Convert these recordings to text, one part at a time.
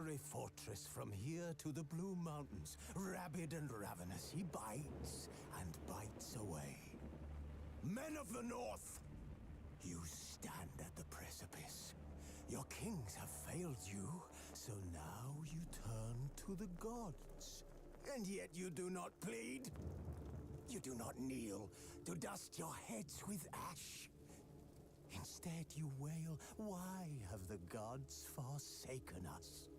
every fortress from here to the Blue Mountains. Rabid and ravenous, he bites and bites away. Men of the North, you stand at the precipice. Your kings have failed you, so now you turn to the gods. And yet you do not plead. You do not kneel to dust your heads with ash. Instead you wail, why have the gods forsaken us?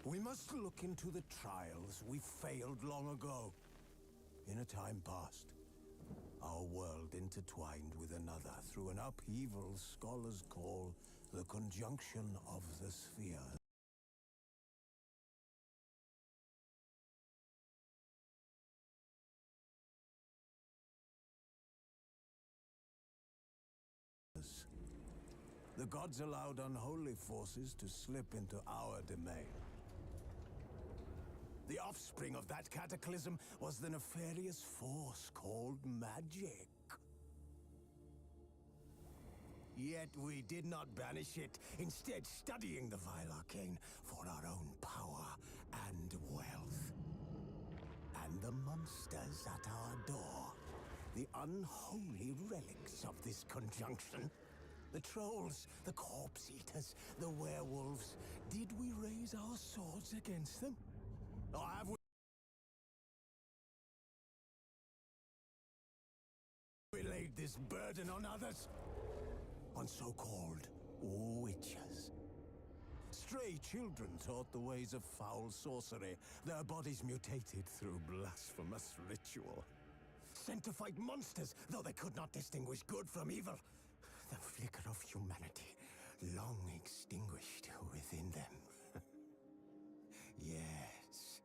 We must look into the trials we failed long ago. In a time past, our world intertwined with another through an upheaval scholars call the conjunction of the spheres. The gods allowed unholy forces to slip into our domain. The offspring of that cataclysm was the nefarious force called magic. Yet we did not banish it, instead studying the vile arcane for our own power and wealth. And the monsters at our door, the unholy relics of this conjunction. The trolls, the corpse eaters, the werewolves. Did we raise our swords against them? Or have we laid this burden on others? On so-called witchers. Stray children taught the ways of foul sorcery, their bodies mutated through blasphemous ritual. Sent to fight monsters, though they could not distinguish good from evil. The flicker of humanity, long extinguished within them. Yes,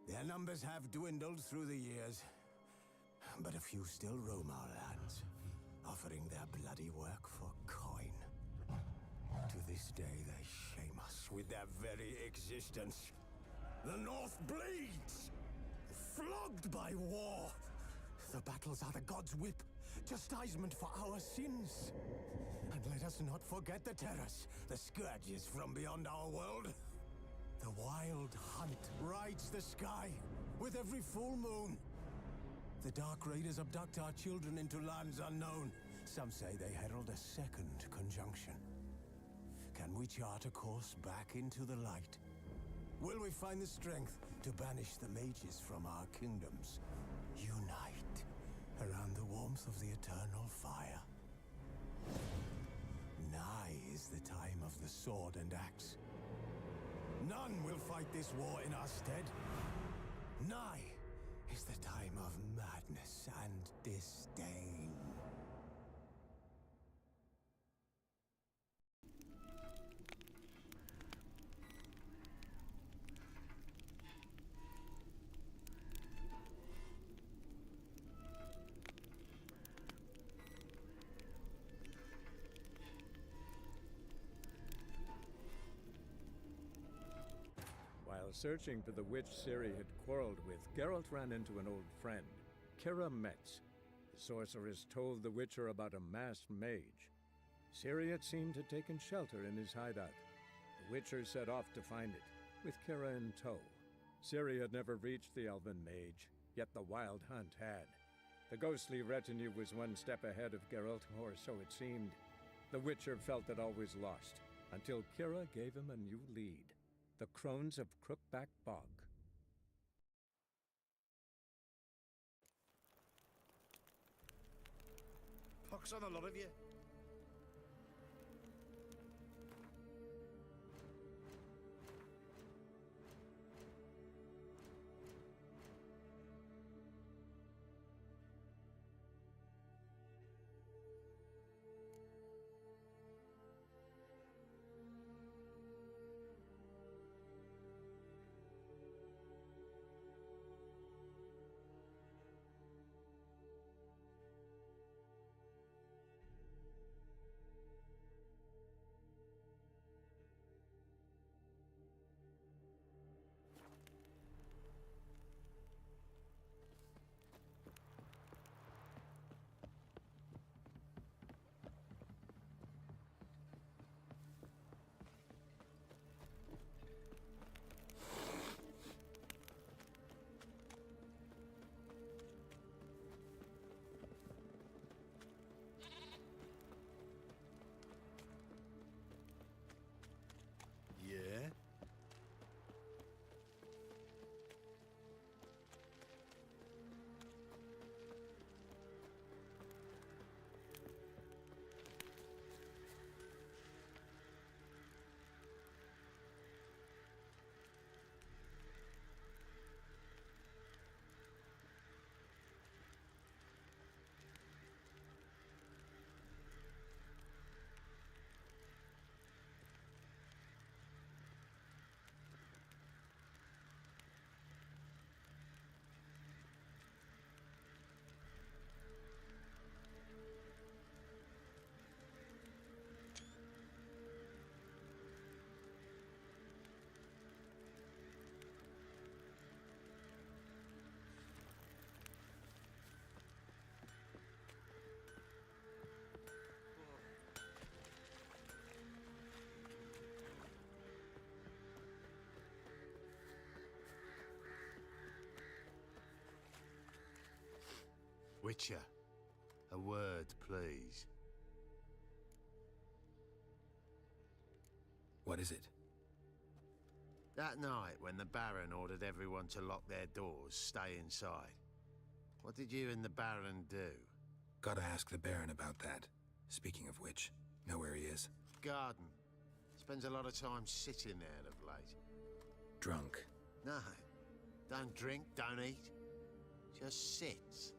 their numbers have dwindled through the years, but a few still roam our lands, offering their bloody work for coin. To this day, they shame us with their very existence. The North bleeds, flogged by war. The battles are the gods' whip, chastisement for our sins. And let us not forget the terrors, the scourges from beyond our world. The wild hunt rides the sky with every full moon. The Dark Raiders abduct our children into lands unknown. Some say they herald a second conjunction. Can we chart a course back into the light? Will we find the strength to banish the mages from our kingdoms? Unite around the warmth of the eternal fire. Nigh is the time of the sword and axe. None will fight this war in our stead. Nigh is the time of madness and disdain. While searching for the witch Ciri had quarreled with, Geralt ran into an old friend, Kira Metz. The sorceress told the Witcher about a masked mage. Ciri, it seemed, had taken shelter in his hideout. The Witcher set off to find it, with Kira in tow. Ciri had never reached the elven mage, yet the wild hunt had. The ghostly retinue was one step ahead of Geralt, or so it seemed. The Witcher felt that all was lost, until Kira gave him a new lead. The Crones of Crookback Bog. Pox on a lot of you. Witcher, a word, please. What is it? That night when the Baron ordered everyone to lock their doors, stay inside. What did you and the Baron do? Gotta ask the Baron about that. Speaking of which, know where he is? Garden. Spends a lot of time sitting there of late. Drunk. No. Don't drink, don't eat. Just sits.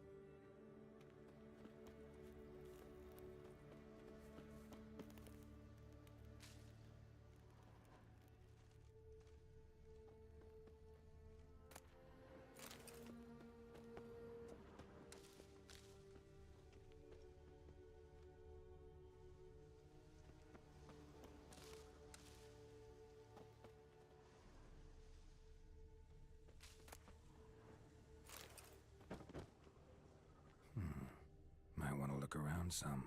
Might want to look around some.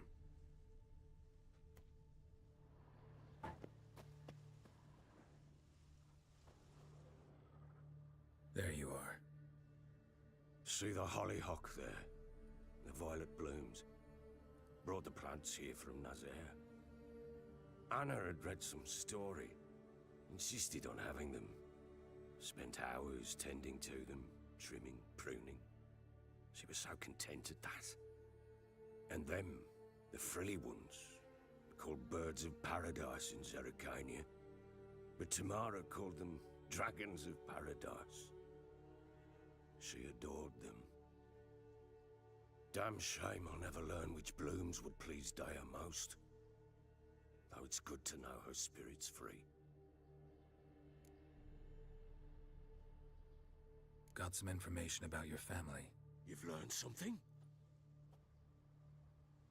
There you are. See the hollyhock there? The violet blooms. Brought the plants here from Nazaire. Anna had read some story. Insisted on having them. Spent hours tending to them, trimming, pruning. She was so content at that. And them, the frilly ones, called birds of paradise in Zerrikania. But Tamara called them dragons of paradise. She adored them. Damn shame I'll never learn which blooms would please Dea most. Though it's good to know her spirit's free. Got some information about your family. You've learned something?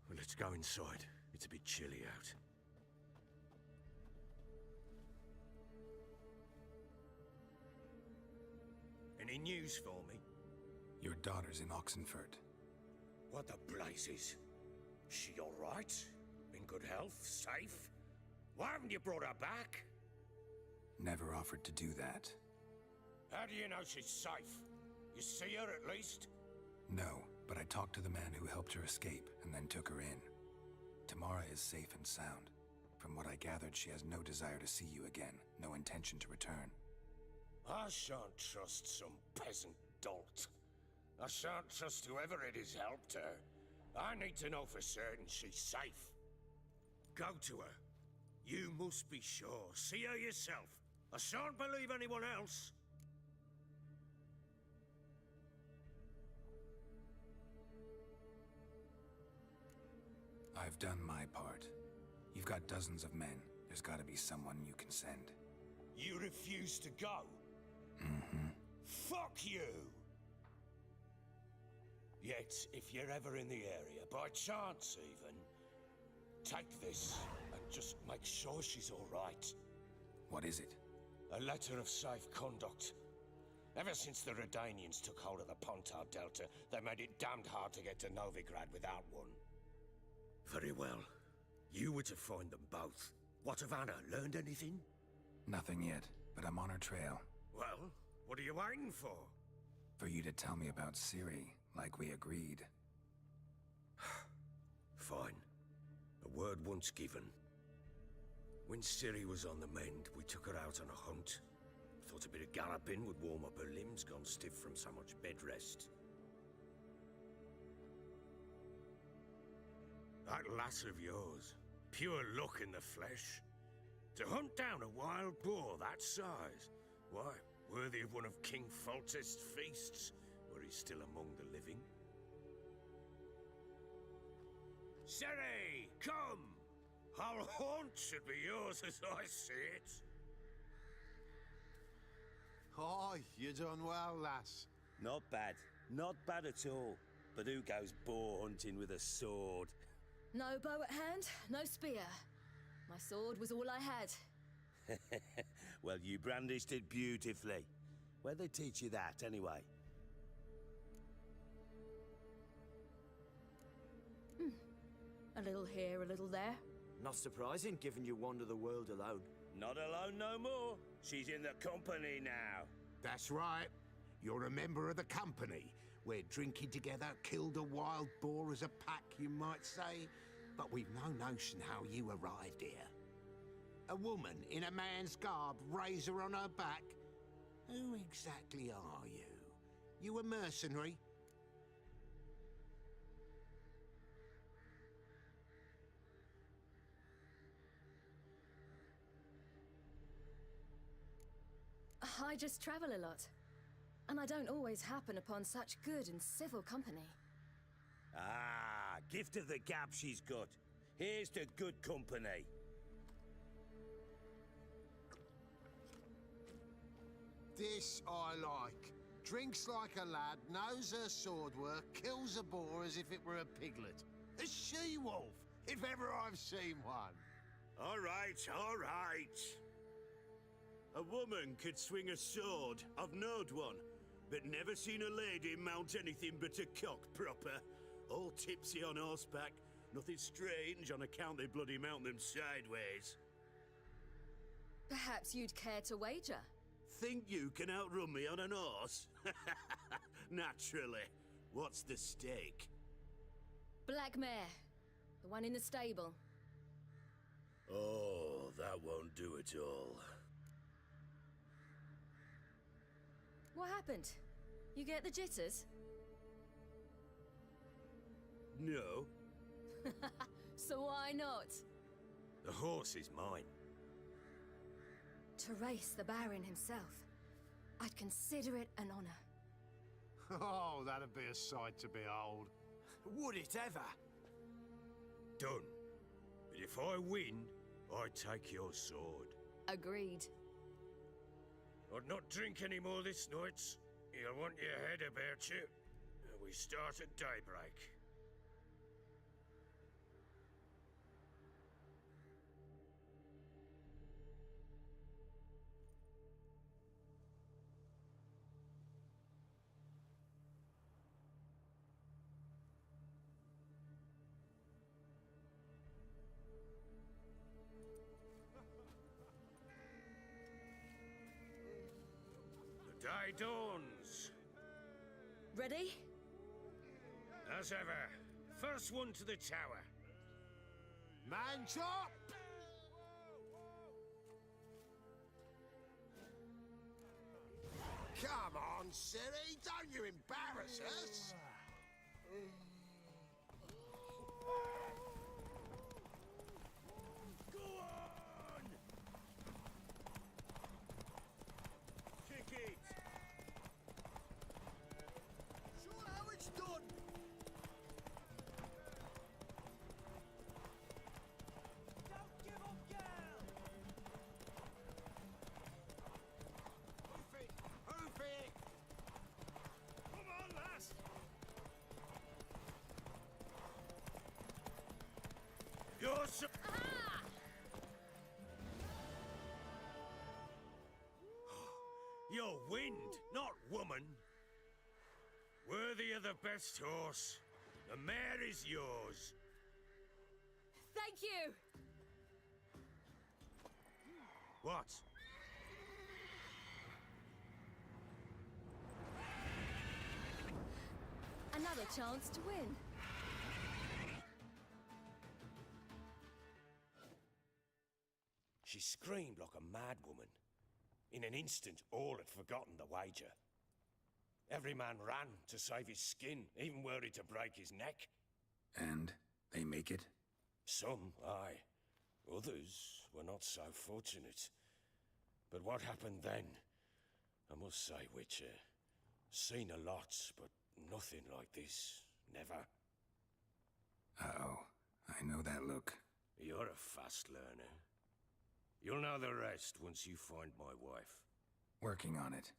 Well, let's go inside. It's a bit chilly out. Any news for me? Your daughter's in Oxenfurt. What the blazes? She all right? In good health? Safe? Why haven't you brought her back? Never offered to do that. How do you know she's safe? You see her at least? No, but I talked to the man who helped her escape and then took her in. Tamara is safe and sound. From what I gathered, she has no desire to see you again, no intention to return. I shan't trust some peasant dolt. I shan't trust whoever it is helped her. I need to know for certain she's safe. Go to her. You must be sure. See her yourself. I shan't believe anyone else. I've done my part. You've got dozens of men. There's gotta be someone you can send. You refuse to go? Mm-hmm. Fuck you! Yet, if you're ever in the area, by chance even, take this and just make sure she's all right. What is it? A letter of safe conduct. Ever since the Redanians took hold of the Pontar Delta, they made it damned hard to get to Novigrad without one. Very well. You were to find them both. What of Anna? Learned anything? Nothing yet, but I'm on her trail. Well, what are you waiting for? For you to tell me about Ciri, like we agreed. Fine. A word once given. When Ciri was on the mend, we took her out on a hunt. Thought a bit of galloping would warm up her limbs gone stiff from so much bed rest. That lass of yours, pure luck in the flesh. To hunt down a wild boar that size, why, worthy of one of King Foltest's feasts, where he's still among the living. Ciri, come! Our haunt should be yours as I see it. Aye, you done well, lass. Not bad. Not bad at all. But who goes boar hunting with a sword? No bow at hand, no spear. My sword was all I had. Well, you brandished it beautifully. Where'd they teach you that, anyway? A little here, a little there. Not surprising, given you wander the world alone. Not alone no more. She's in the company now. That's right. You're a member of the company. We're drinking together, killed a wild boar as a pack, you might say. But we've no notion how you arrived here. A woman in a man's garb, razor on her back. Who exactly are you? You a mercenary? I just travel a lot. And I don't always happen upon such good and civil company. Ah, gift of the gab she's got. Here's to good company. This I like. Drinks like a lad, knows her sword work, kills a boar as if it were a piglet. A she-wolf, if ever I've seen one. All right, all right. A woman could swing a sword. I've knowed one, but never seen a lady mount anything but a cock proper. All tipsy on horseback. Nothing strange on account they bloody mount them sideways. Perhaps you'd care to wager? Think you can outrun me on an horse? Naturally. What's the stake? Black mare. The one in the stable. Oh, that won't do it all. What happened? You get the jitters? No. So why not? The horse is mine. To race the Baron himself. I'd consider it an honor. Oh, that'd be a sight to behold. Would it ever? Done. But if I win, I take your sword. Agreed. I'd not drink any more this night. You'll want your head about you. We start at daybreak. The day dawns. Ready? As ever, first one to the tower. Man chop! Come on, Siri, don't you embarrass us! Go on! Kick it! Show how it's done. Don't give up, girl. Hoof it! Hoof it! Come on, lass! You're so... You're wind, not woman. Worthy of the best horse. The mare is yours. Thank you! What? Another chance to win. She screamed like a mad woman. In an instant, all had forgotten the wager. Every man ran to save his skin, even worried to break his neck. And they make it? Some, aye. Others were not so fortunate. But what happened then? I must say, Witcher, seen a lot, but nothing like this. Never. Uh-oh. I know that look. You're a fast learner. You'll know the rest once you find my wife. Working on it.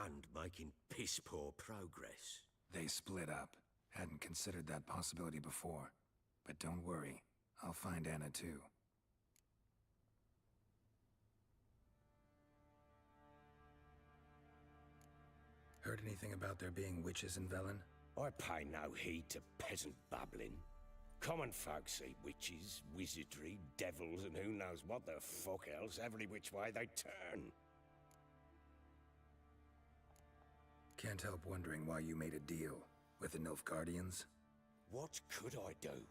And making piss-poor progress. They split up. Hadn't considered that possibility before. But don't worry. I'll find Anna too. Heard anything about there being witches in Velen? I pay no heed to peasant babbling. Common folk see witches, wizardry, devils, and who knows what the fuck else every which way they turn. Can't help wondering why you made a deal with the Nilfgaardians. What could I do?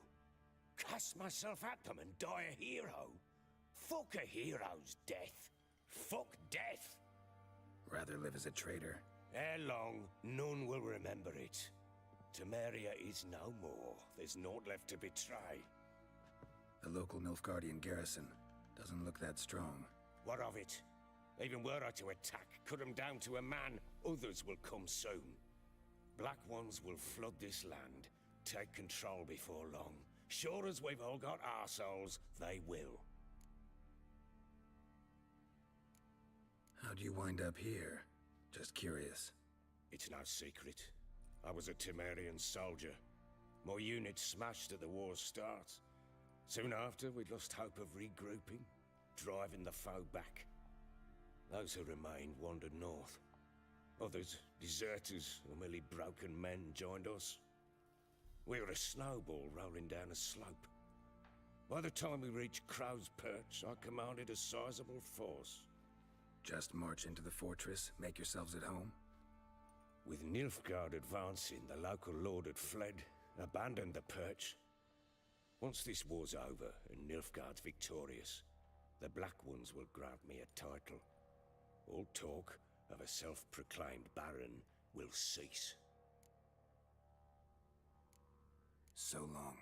Cast myself at them and die a hero? Fuck a hero's death. Fuck death. Rather live as a traitor. Ere long, none will remember it. Temeria is no more. There's naught left to betray. The local Nilfgaardian garrison doesn't look that strong. What of it? Even were I to attack, cut them down to a man, others will come soon. Black Ones will flood this land, take control before long. Sure as we've all got arseholes, they will. How'd you wind up here? Just curious. It's no secret. I was a Temerian soldier. My unit smashed at the war's start. Soon after, we'd lost hope of regrouping, driving the foe back. Those who remained wandered north. Others, deserters or merely broken men, joined us. We were a snowball rolling down a slope. By the time we reached Crow's Perch, I commanded a sizable force. Just march into the fortress, make yourselves at home? With Nilfgaard advancing, the local lord had fled, abandoned the Perch. Once this war's over and Nilfgaard's victorious, the Black Ones will grant me a title. All talk of a self-proclaimed baron will cease. So long.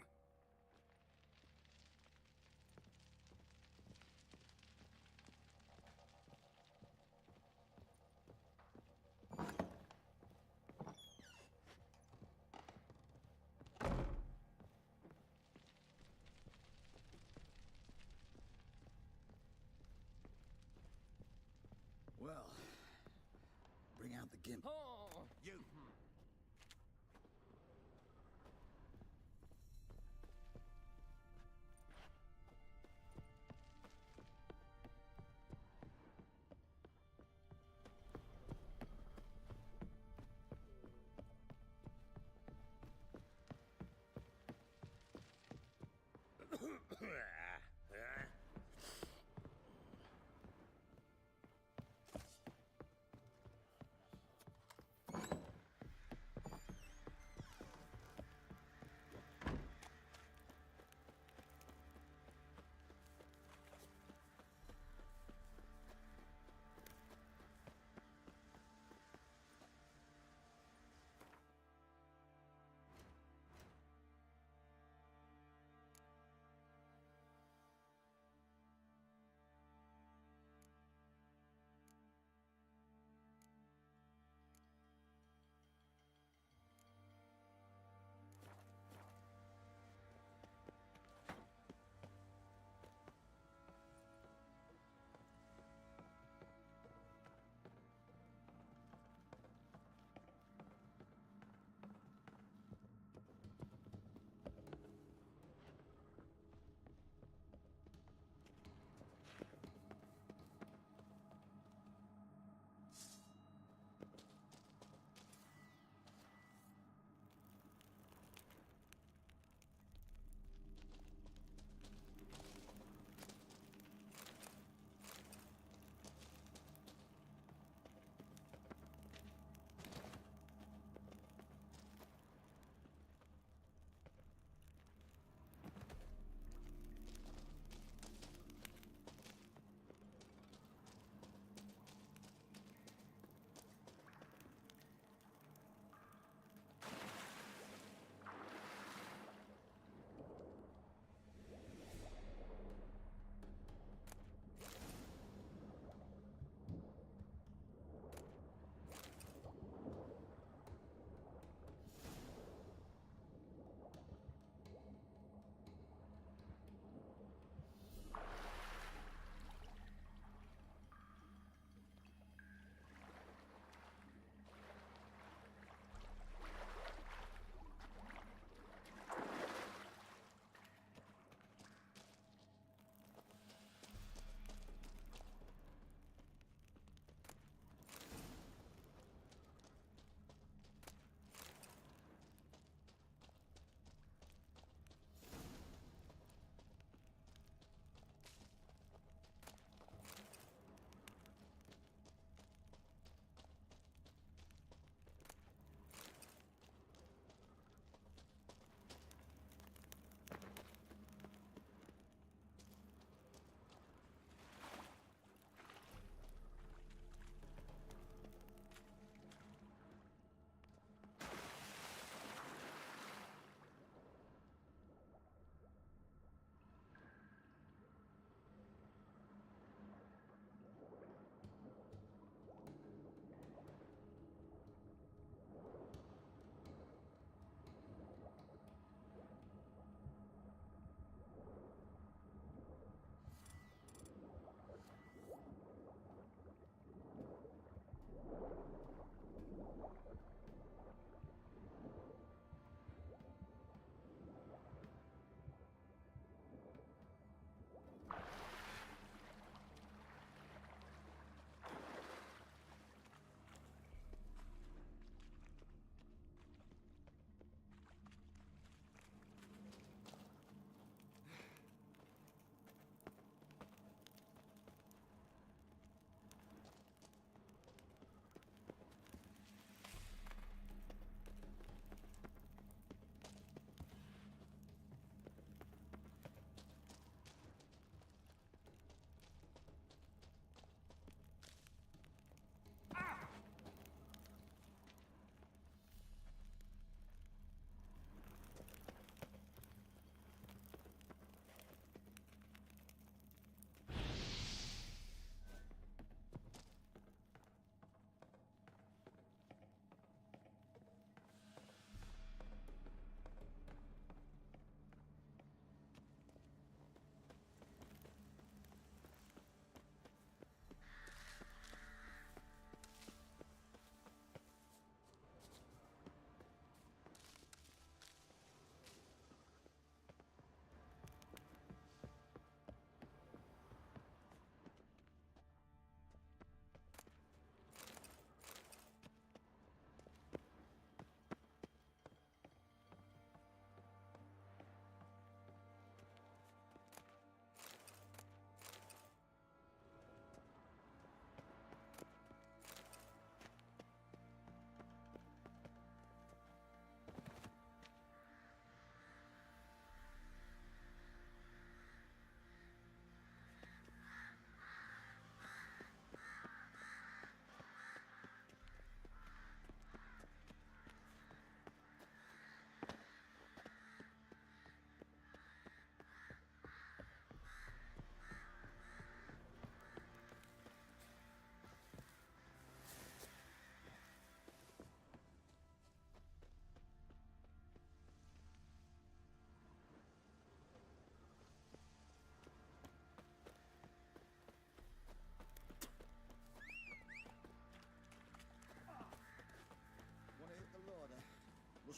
Well, bring out the gimp. You.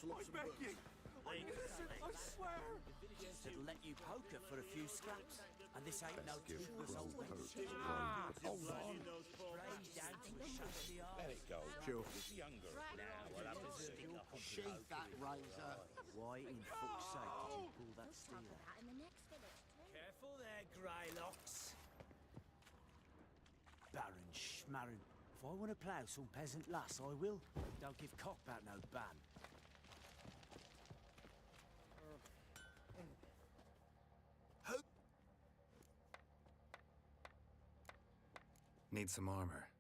Luxembourg. I swear! It'll let you poker for a few scraps. And this ain't no 2 years old. Hold on. Let it go. Sure. He's younger now. We'll have to stick up and Sheath that razor. Why in fuck's sake did you pull that steer? Careful there, Greylocks. Baron Schmarren. If I want to plough some peasant lass, I will. Don't give cock about no ban. Need some armor.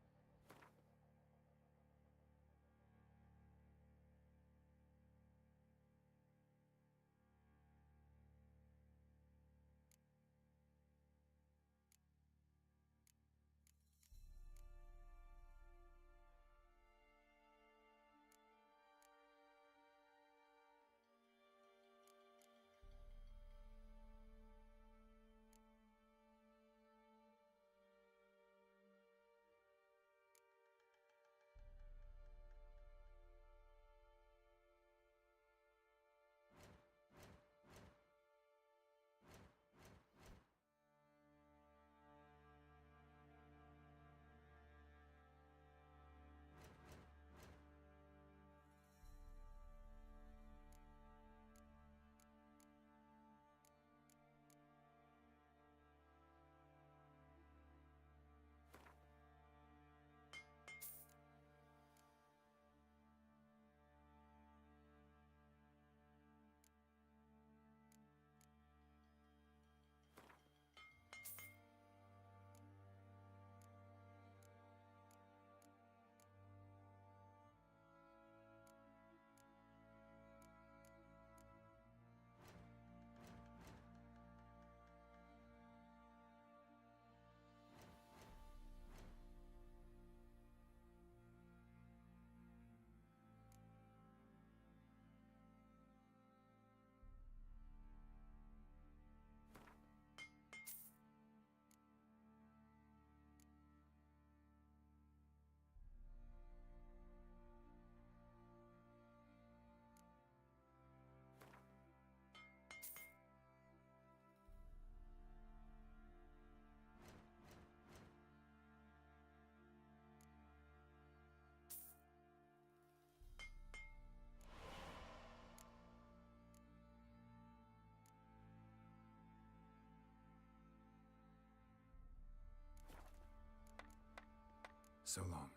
So long.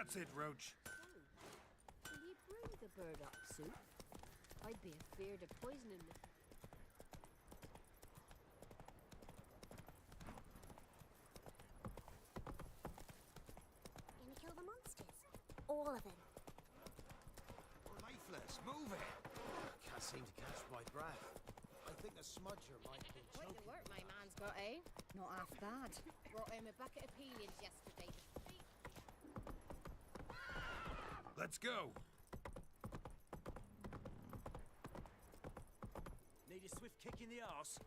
That's it, Roach. Will you bring the burdock soup? I'd be afeard of poisoning me. Gonna kill the monsters? All of them. Lifeless, move it! Can't seem to catch my breath. I think the smudger might have been Quite the choking. work my man's got, eh? Not half bad. Brought him a bucket of peelings yesterday. Let's go. in the arse?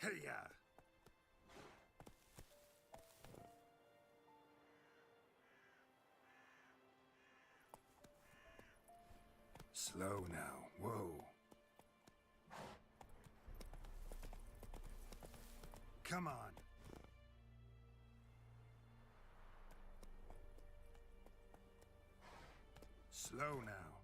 Hey-ya! Slow now. Whoa. Come on. Slow now.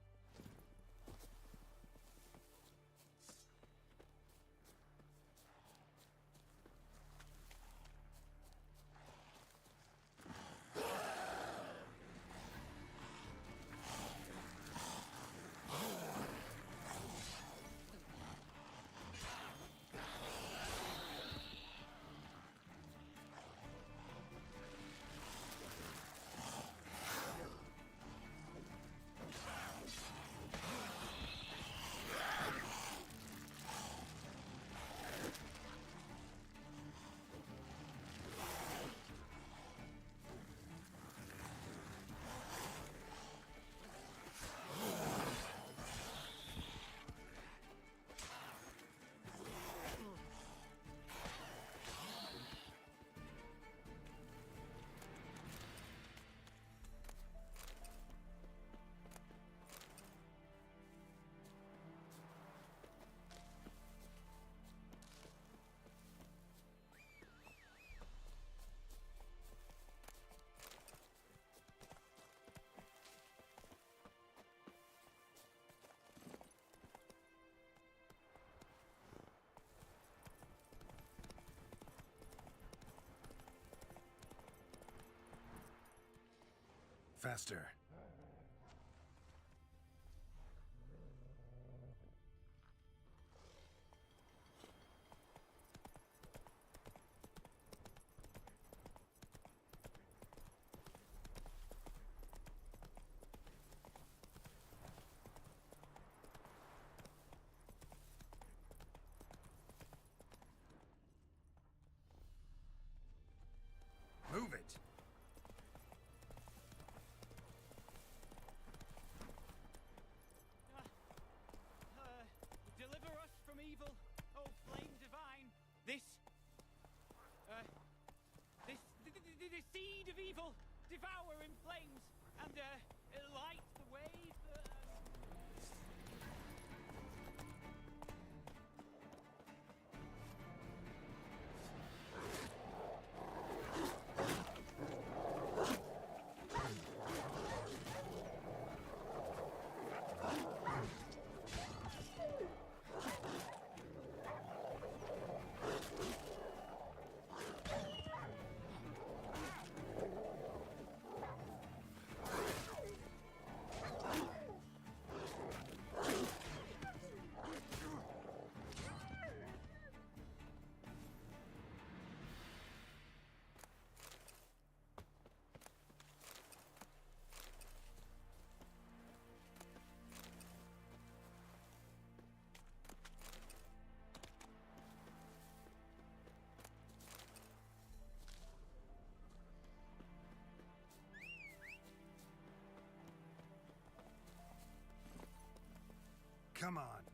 Faster. Move it! seed of evil, devour in flames, and light the way for... Come on.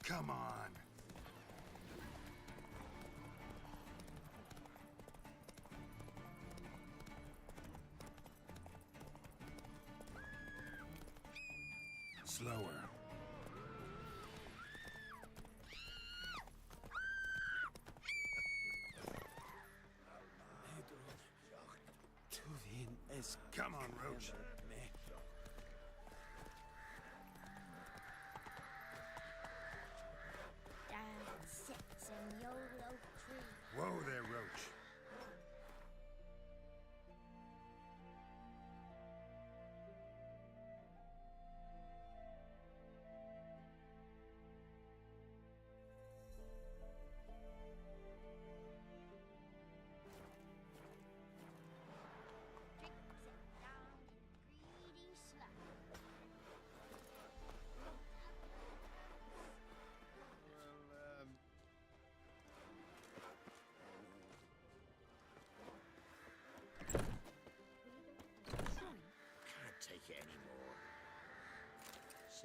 Come on. Slower. Come on, Roach. And sits in the old oak tree. Whoa there, Roach.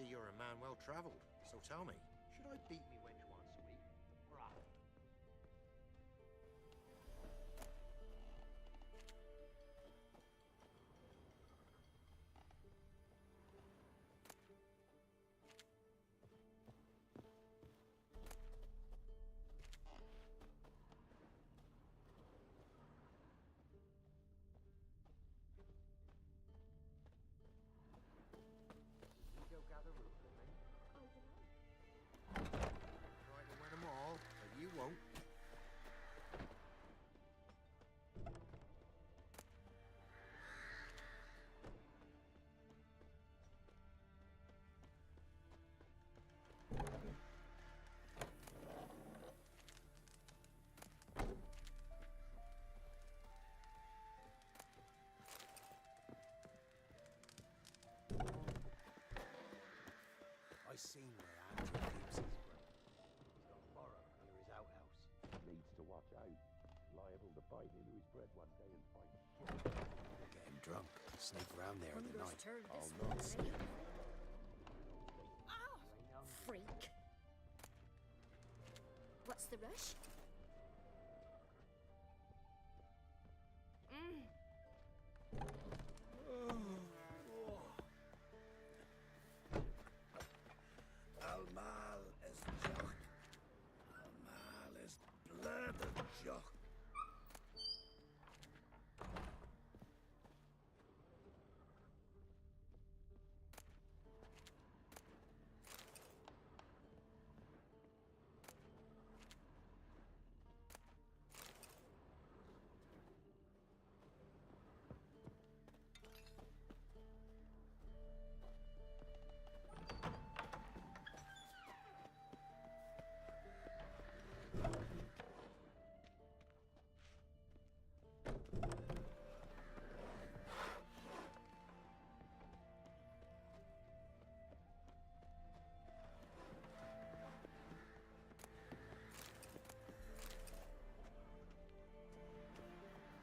see you're a man well travelled. So tell me, should I beat me wench once a week? Right. You go gather root with me. Try to win them all, but you won't. I seen where Andrew keeps his bread. He's got a burrow near his outhouse. Needs to watch out. Liable to bite into his bread one day and find shit. Get him drunk. Sneak around there in the night. I'll not sneak. Ow! Freak. What's the rush? Al-Mal is Jock. Al-Mal is blurred Jock.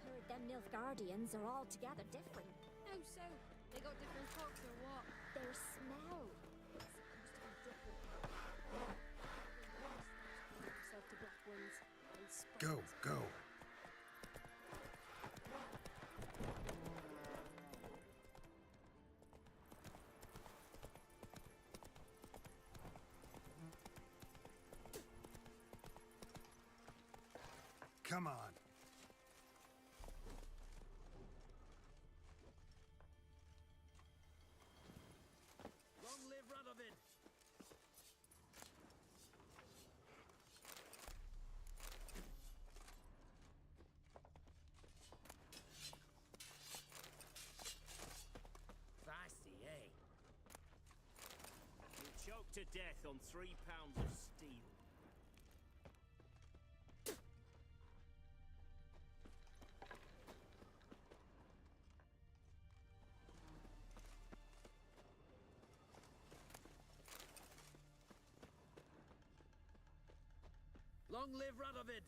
Heard them Nilfgaardians are altogether different. How so? They got different clocks or what? Their smell is supposed to be different. Yourself to black ones and Go, go. Come on. Long live Radovid! Feisty, eh? You'll choke to death on 3 pounds of steel. Long live Radovid!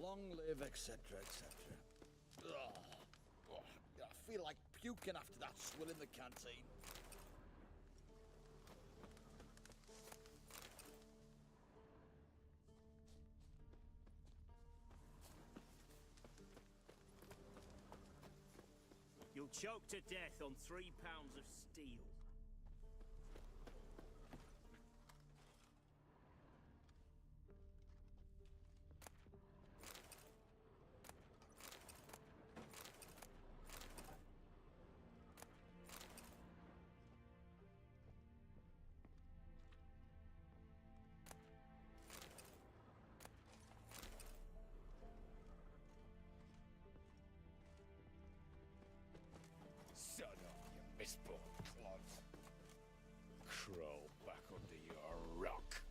Long live, etc., etc. I feel like puking after that swill in the canteen. You'll choke to death on 3 pounds of steel. crawl back under your rock.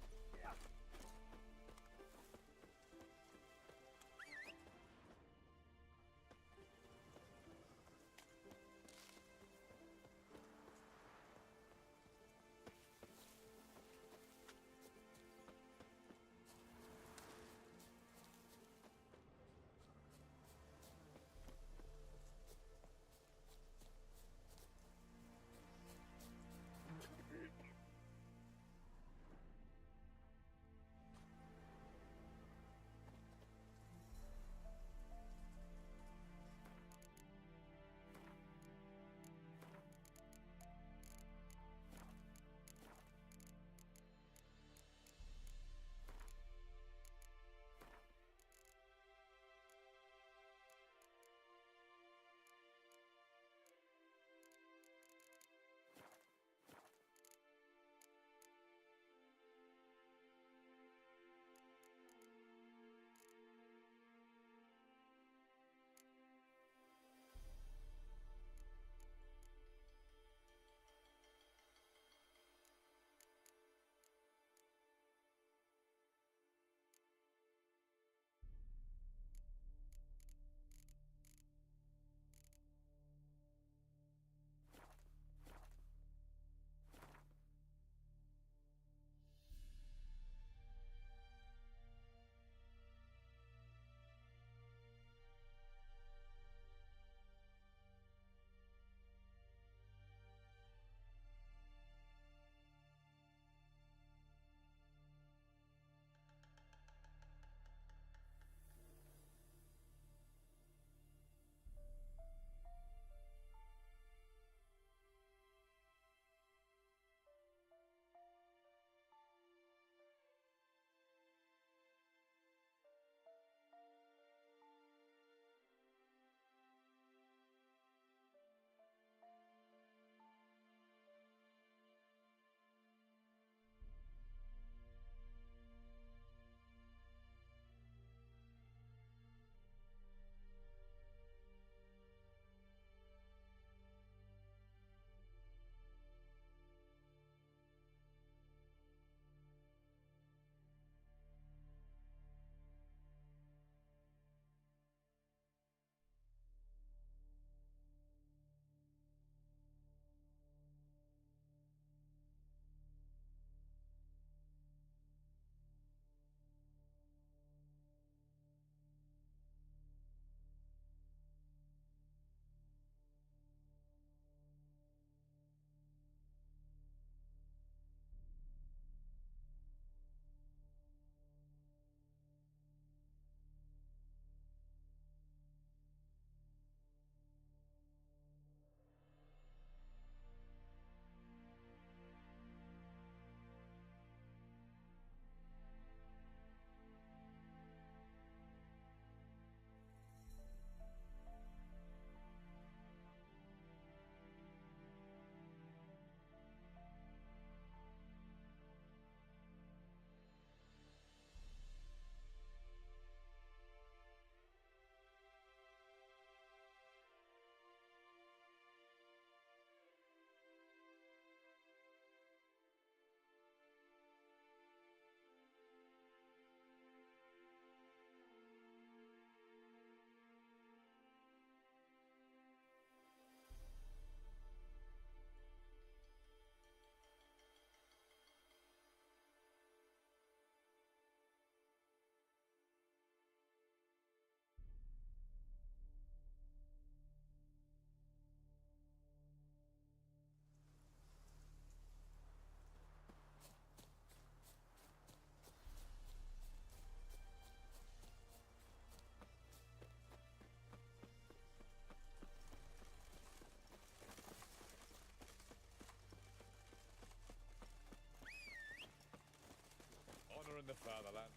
Honor in the fatherland.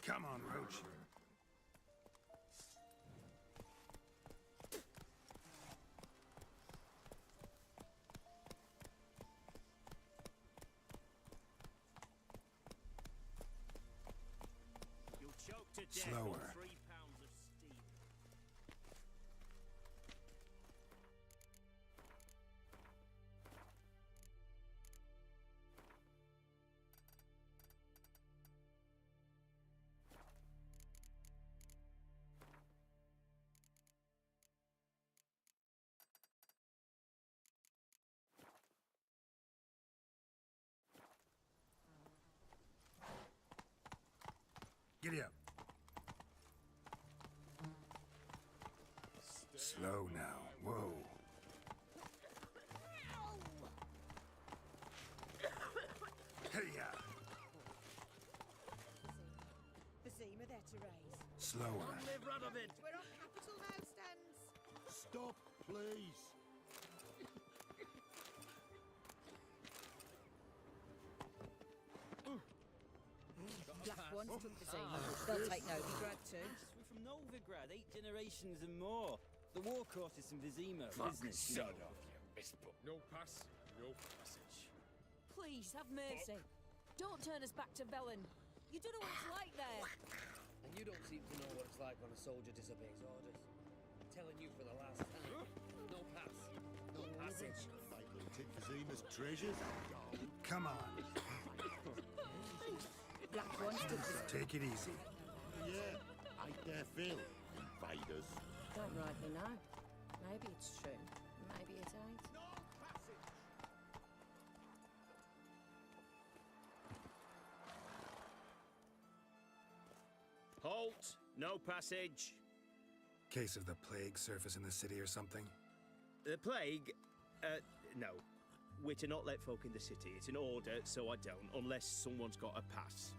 Come on, Roach. death Slower. on 3 pounds of steel. Giddy up. Slow now. Whoa. Hey-ya. The seam are there to raise. Slower. Live Radovid! We're on capital now, stands. Stop, please. Black ones took the seam. They'll take Novigrad too. We're from Novigrad, 8 generations and more. The war courses in Vizima, business. Shut up, you misbook. No pass, no passage. Please, have mercy. Don't turn us back to Velen. You don't know what it's like there. And you don't seem to know what it's like when a soldier disobeys orders. I'm telling you for the last time. No pass, no passage. They take Vizima's treasures and gold. Come on. Black ones took the seam. Take it easy. Yeah, ain't their fill, invaders. Don't rightly know. Maybe it's true. Maybe it ain't. Halt! No passage. Case of the plague surface in the city or something? The plague? No. We're to not let folk in the city. It's an order, so I don't, unless someone's got a pass.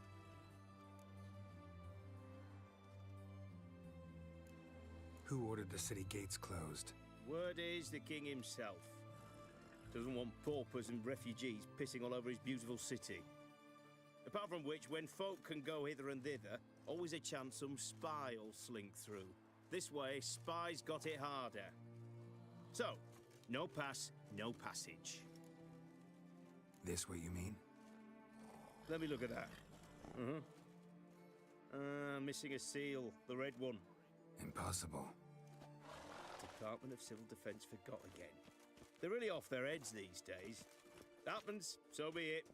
Who ordered the city gates closed? Word is the king himself. Doesn't want paupers and refugees pissing all over his beautiful city. Apart from which, when folk can go hither and thither, always a chance some spy'll slink through. This way, spies got it harder. So, no pass, no passage. This what you mean? Let me look at that. Missing a seal, the red one. Impossible. Department of Civil Defence forgot again. They're really off their heads these days. Happens, so be it.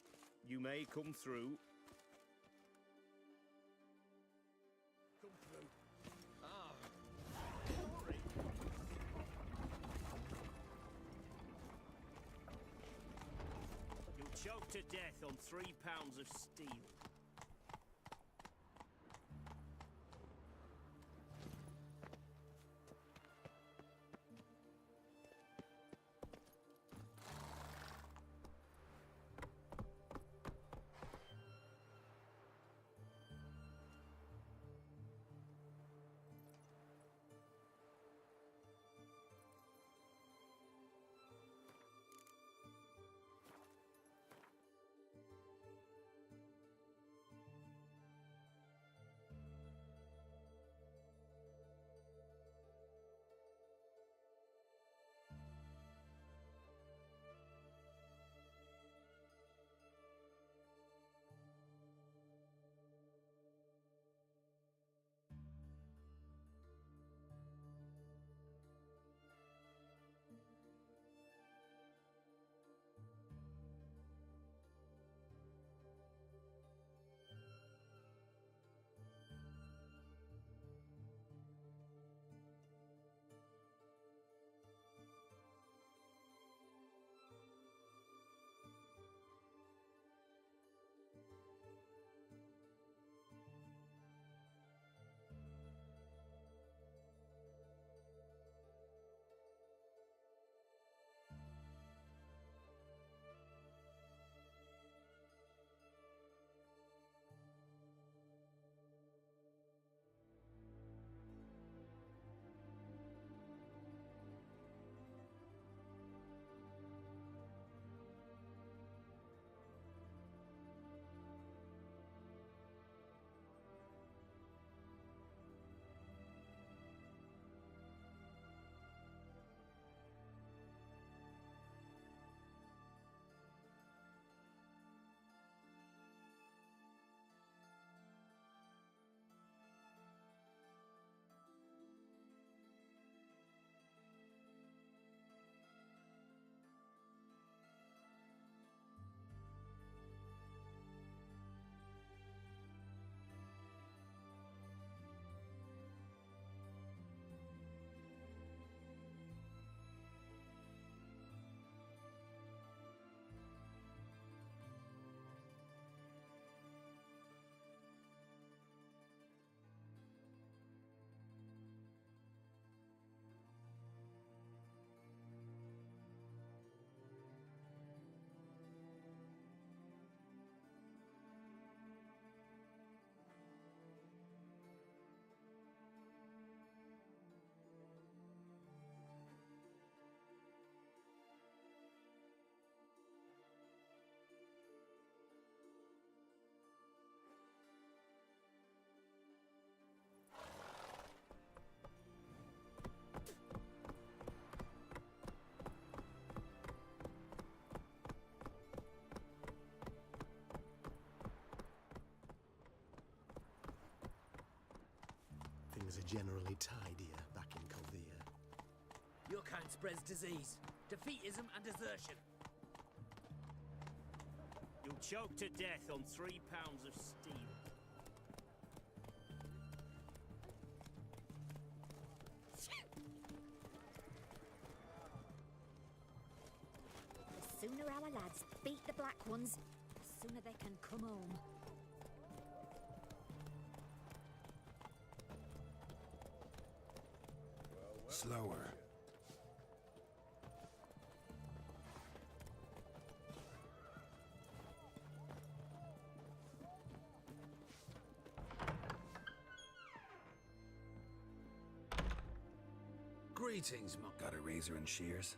You may come through. Come through. You'll choke to death on 3 pounds of steel. are generally tidier back in Chaldea. Your kind spreads disease, defeatism and desertion. You'll choke to death on 3 pounds of steel. The sooner our lads beat the Black Ones, the sooner they can come home. Slower. Greetings, Monk. Got a razor and shears?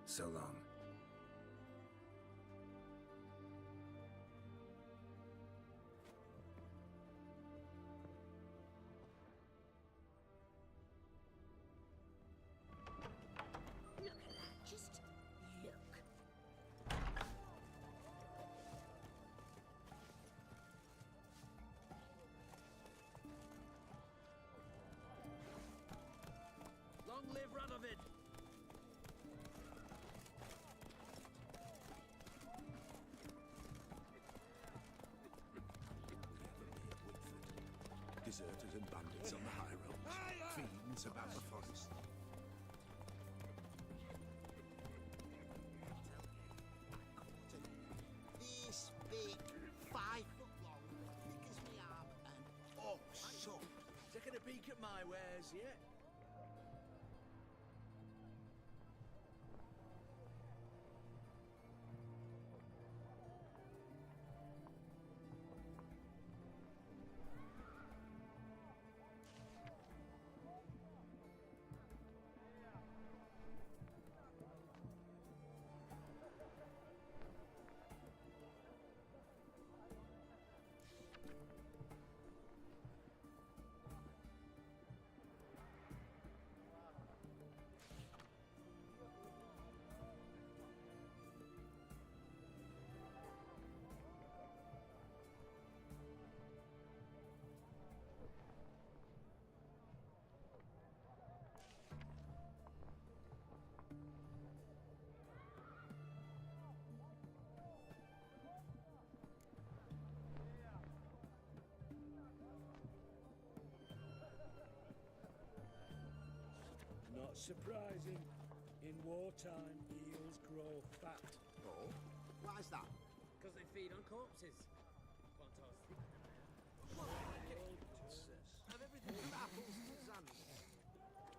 So long. Look at that, just look. Long live Radovid! Deserters and bandits on the high roads. Fiends about the forest. This big, 5 foot long, thick as me arm, and oh, so. Taking a peek at my wares yet? Not surprising. In wartime, eels grow fat. Oh? Why is that? Because they feed on corpses. Have everything from apples to zans.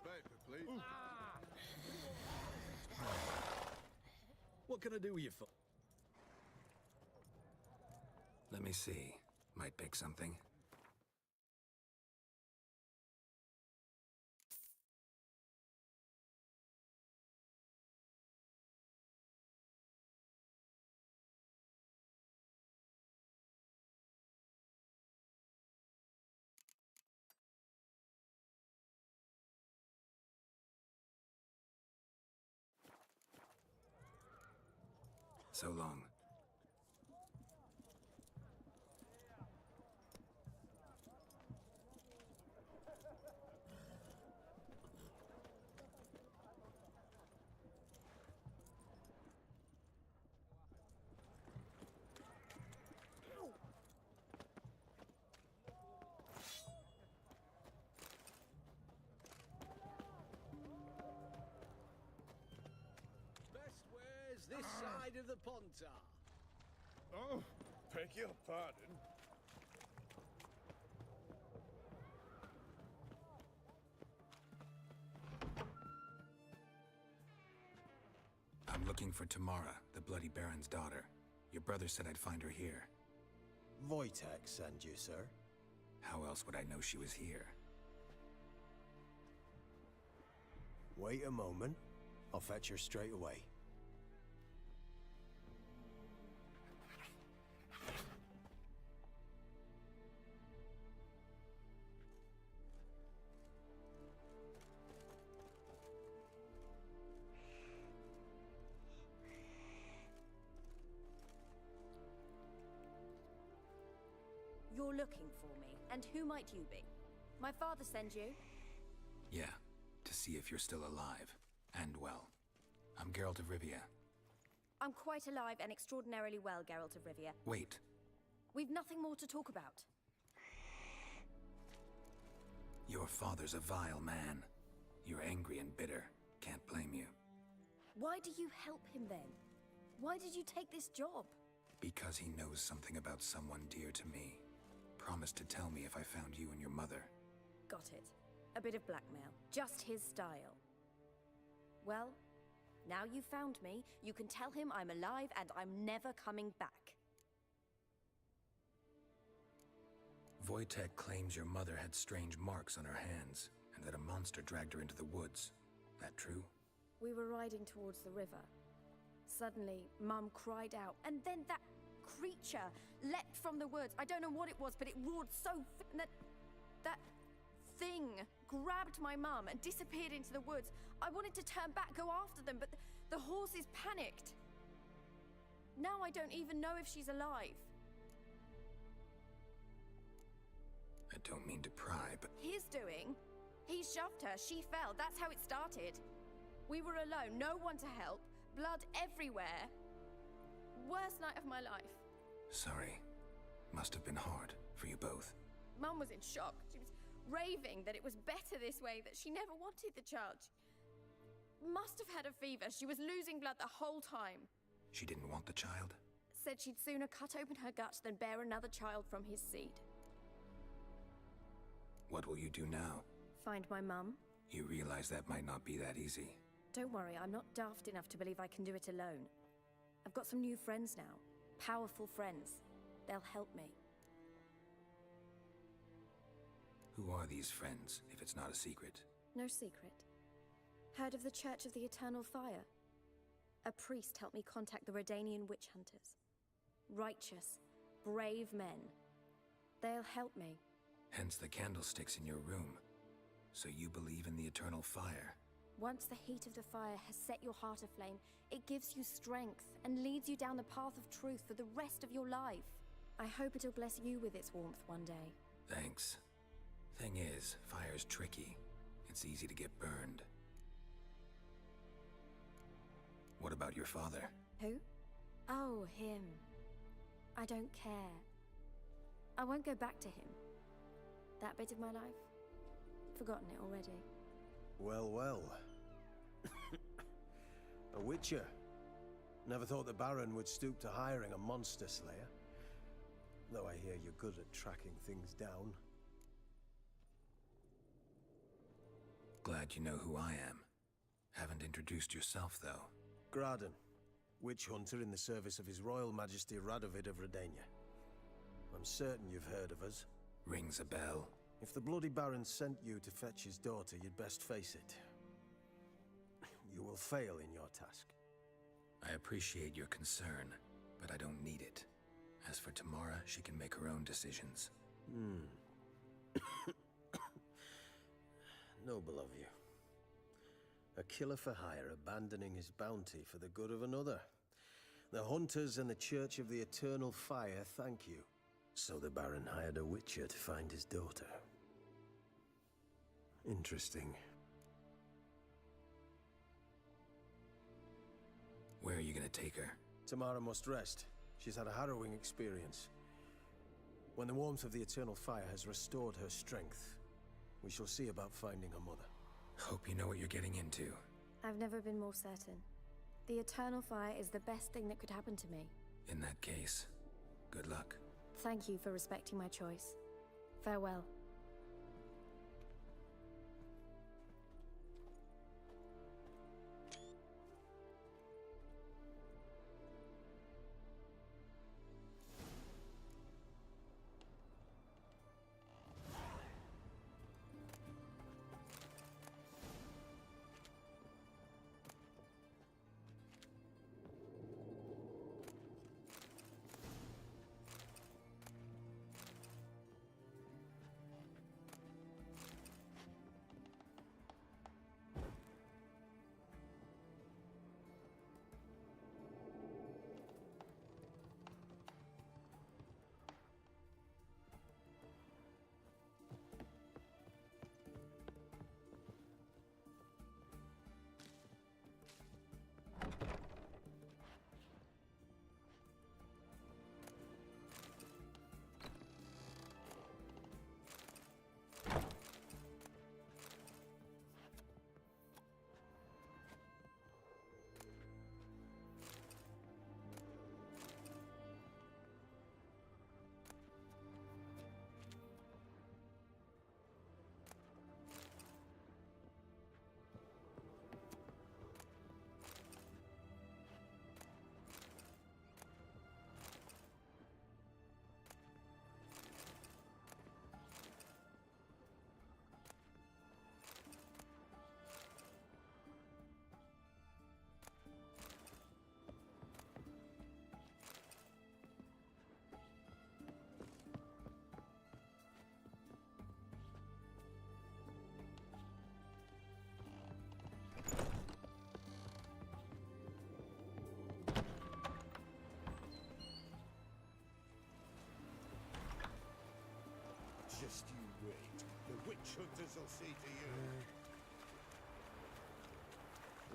Paper, please. What can I do with you for? Let me see. Might pick something. So long. Best where's this side of the Pontar? Oh, beg your pardon. I'm looking for Tamara, the Bloody Baron's daughter. Your brother said I'd find her here. Wojtek send you, sir. How else would I know she was here? Wait a moment. I'll fetch her straight away. You're looking for me, and who might you be? My father send you? Yeah, to see if you're still alive. And well. I'm Geralt of Rivia. I'm quite alive and extraordinarily well, Geralt of Rivia. Wait. We've nothing more to talk about. Your father's a vile man. You're angry and bitter. Can't blame you. Why do you help him then? Why did you take this job? Because he knows something about someone dear to me. Promised to tell me if I found you and your mother. Got it. A bit of blackmail. Just his style. Well, now you've found me, you can tell him I'm alive and I'm never coming back. Wojtek claims your mother had strange marks on her hands, and that a monster dragged her into the woods. That true? We were riding towards the river. Suddenly, Mum cried out, and then that creature leapt from the woods. I don't know what it was, but it roared so that thing grabbed my mum and disappeared into the woods. I wanted to turn back, go after them, but the horses panicked. Now I don't even know if she's alive. I don't mean to pry, but... His doing. He shoved her, she fell, that's how it started. We were alone, no one to help, blood everywhere. Worst night of my life. Sorry. Must have been hard for you both. Mum was in shock. She was raving that it was better this way, that she never wanted the child. She must have had a fever. She was losing blood the whole time. She didn't want the child? Said she'd sooner cut open her gut than bear another child from his seed. What will you do now? Find my mum. You realize that might not be that easy. Don't worry, I'm not daft enough to believe I can do it alone. I've got some new friends now. Powerful friends. They'll help me. Who are these friends, if it's not a secret? No secret. Heard of the Church of the Eternal Fire? A priest helped me contact the Redanian witch hunters. Righteous, brave men. They'll help me. Hence the candlesticks in your room. So you believe in the eternal fire? Once the heat of the fire has set your heart aflame, it gives you strength and leads you down the path of truth for the rest of your life. I hope it'll bless you with its warmth one day. Thanks. Thing is, fire's tricky. It's easy to get burned. What about your father? Who? Oh, him. I don't care. I won't go back to him. That bit of my life? Forgotten it already. Well, well. A witcher. Never thought the Baron would stoop to hiring a monster slayer. Though I hear you're good at tracking things down. Glad you know who I am. Haven't introduced yourself, though. Graden. Witch hunter in the service of His Royal Majesty Radovid of Redania. I'm certain you've heard of us. Rings a bell. If the Bloody Baron sent you to fetch his daughter, you'd best face it. You will fail in your task. I appreciate your concern, but I don't need it. As for Tamara, she can make her own decisions. Noble of you. A killer for hire abandoning his bounty for the good of another. The Hunters and the Church of the Eternal Fire thank you. So the Baron hired a Witcher to find his daughter. Interesting. Where are you gonna take her? Tamara must rest. She's had a harrowing experience. When the warmth of the Eternal Fire has restored her strength, we shall see about finding her mother. Hope you know what you're getting into. I've never been more certain. The Eternal Fire is the best thing that could happen to me. In that case, good luck. Thank you for respecting my choice. Farewell. Just you wait. The witch hunters will see to you.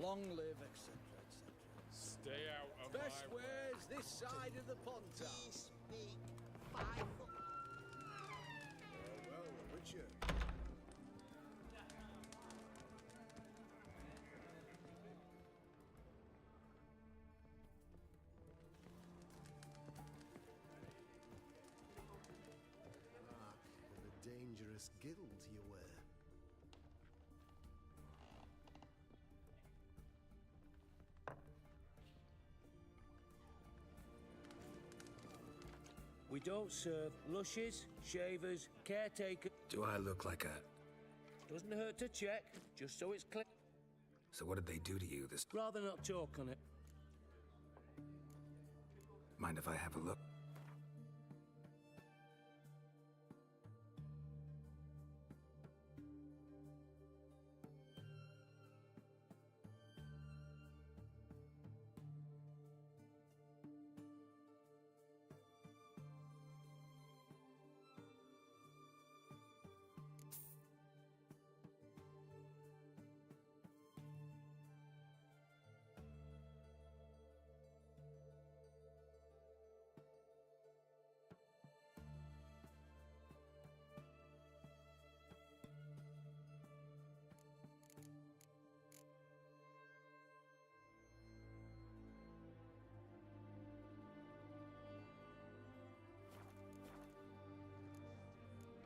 Long live, etc., etc. Stay out of Best my way. wares this side of the Pontar. Speak 5 foot. Well, the Witcher. Of a dangerous guild you wear. We don't serve lushes, shavers, caretakers. Do I look like a... Doesn't hurt to check, just so it's clear. So what did they do to you this... Rather not talk on it. Mind if I have a look?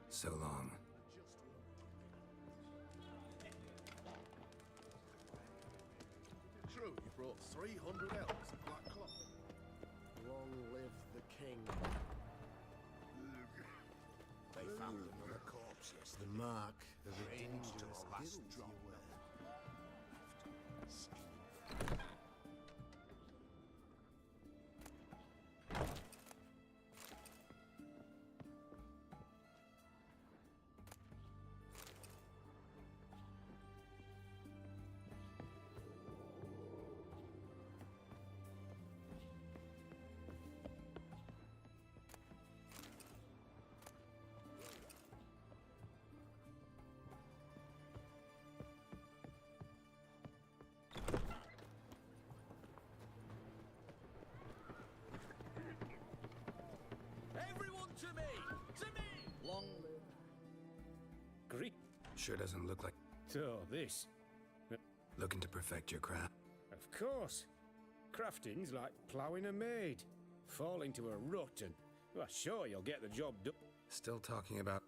So long. True, you brought 300 elves of black cloth. Long live the king. Just The mark of a Range to dangerous the last guild, drop. you were. Everyone to me! To me! Long live. Great. Sure doesn't look like So, this. looking to perfect your craft. Of course. Crafting's like ploughing a maid. Fall into a rut and, well, sure, you'll get the job done. Still talking about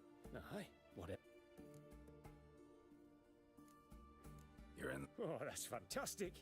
Aye, whatever. you're in. Oh, that's fantastic.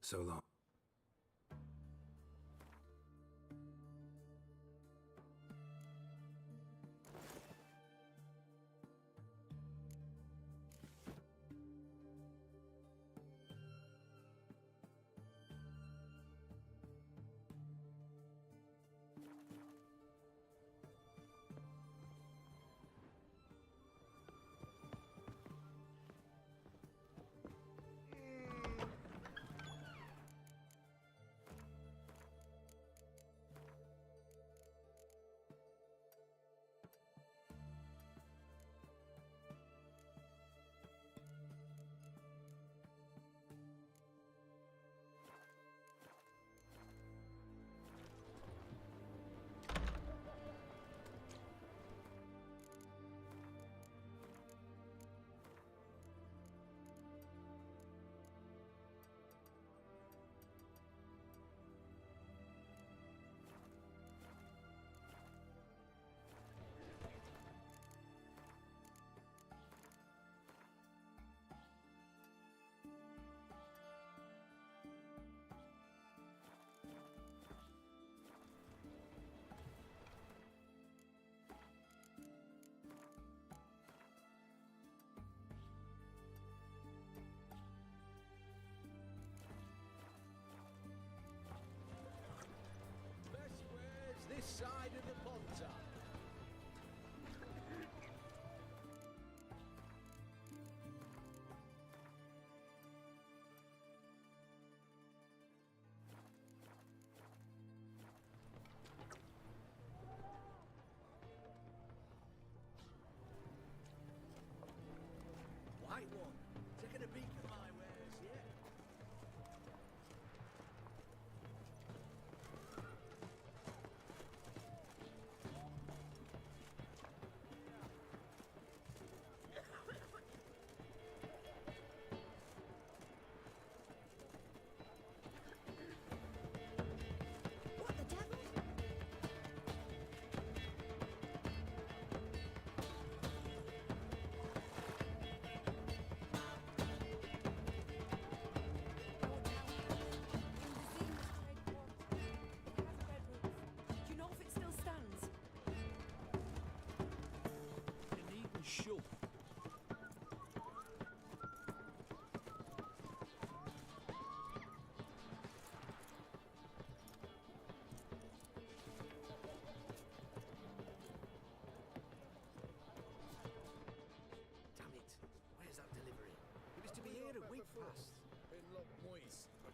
So long.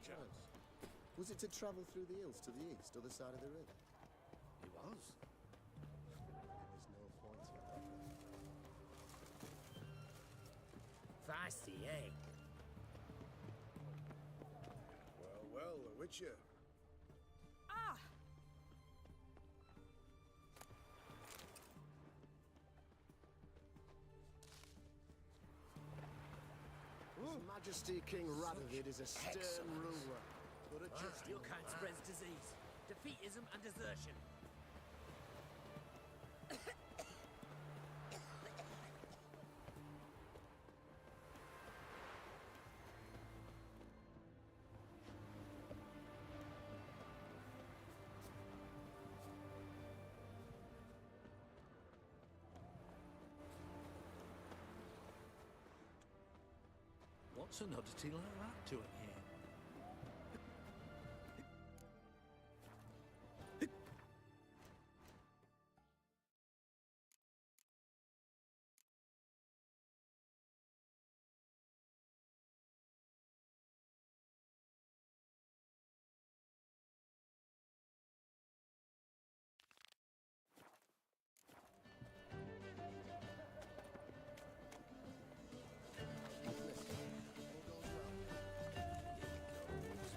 Witcher. Was it to travel through the hills to the east, other side of the river? It was. There's no point in that. Feisty, eh? Well, well, the Witcher. Ah! His Majesty King Radovid is a stern ruler, but a just Your one. kind spreads disease, defeatism and desertion. What's an oddity like that to it here?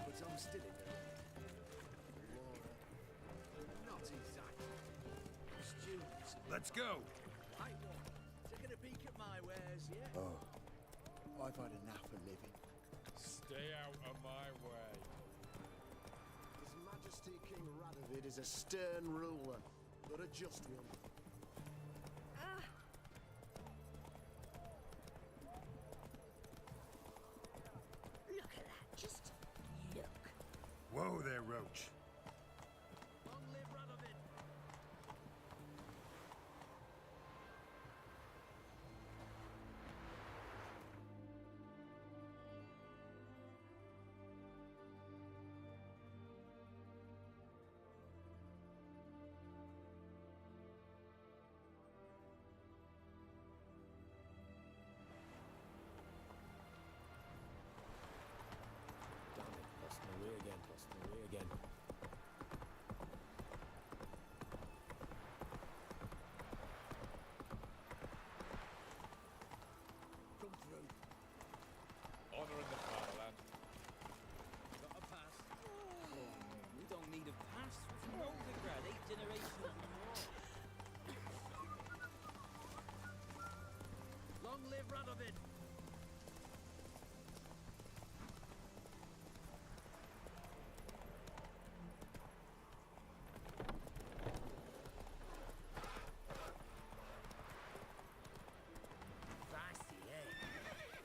But I'm still in there. Not exactly. Students. Let's go. Right one. Taking a peek at my wares, yeah? Oh, I've had enough of living. Stay out of my way. His Majesty King Radovid is a stern ruler, but a just one. Look at that, just look. Whoa there, Roach. Long live Radovid! Damn it, lost my way again, lost my way again. Come through. Honor in the fatherland. Got a pass? We don't need a pass. We've known the grad 8 generations or more. Long live Radovid! Feisty, eh?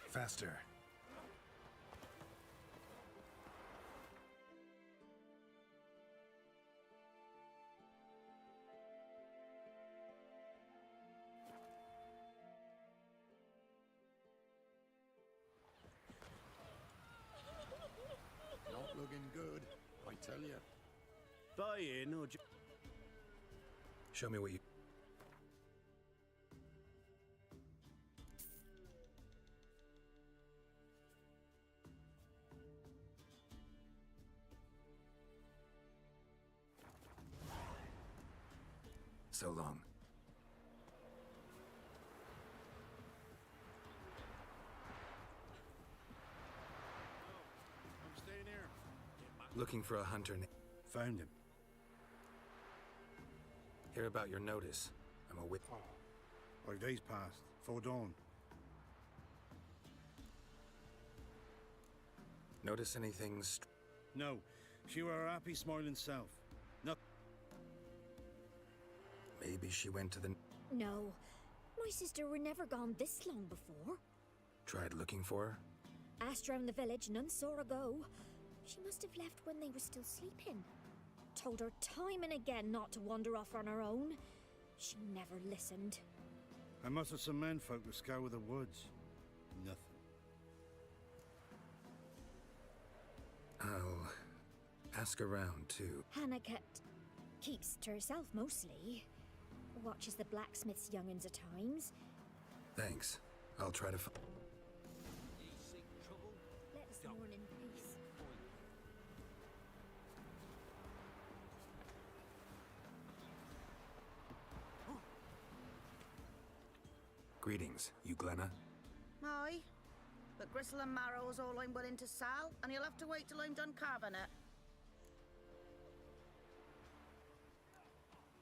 Faster. Not looking good, I tell you. Buy in or Show me what you... So long. I'm staying here. Looking for a hunter. Found him. Hear about your notice. I'm a wit... 5 days passed. 4 dawn. Notice anything No. She were a happy, smiling self. No. Maybe she went to the... No. My sister were never gone this long before. Tried looking for her? Asked round the village, none saw her go. She must have left when they were still sleeping. Told her time and again not to wander off on her own. She never listened. I must have some menfolk to scour the woods. Nothing. I'll ask around, too. Hannah keeps to herself mostly. Watches the blacksmith's young'uns at times. Thanks. I'll try to You seek trouble? Let us mourn in peace. Greetings, you Glenna? Aye. But gristle and marrow's all I'm willing to sell, and you'll have to wait till I'm done carving it.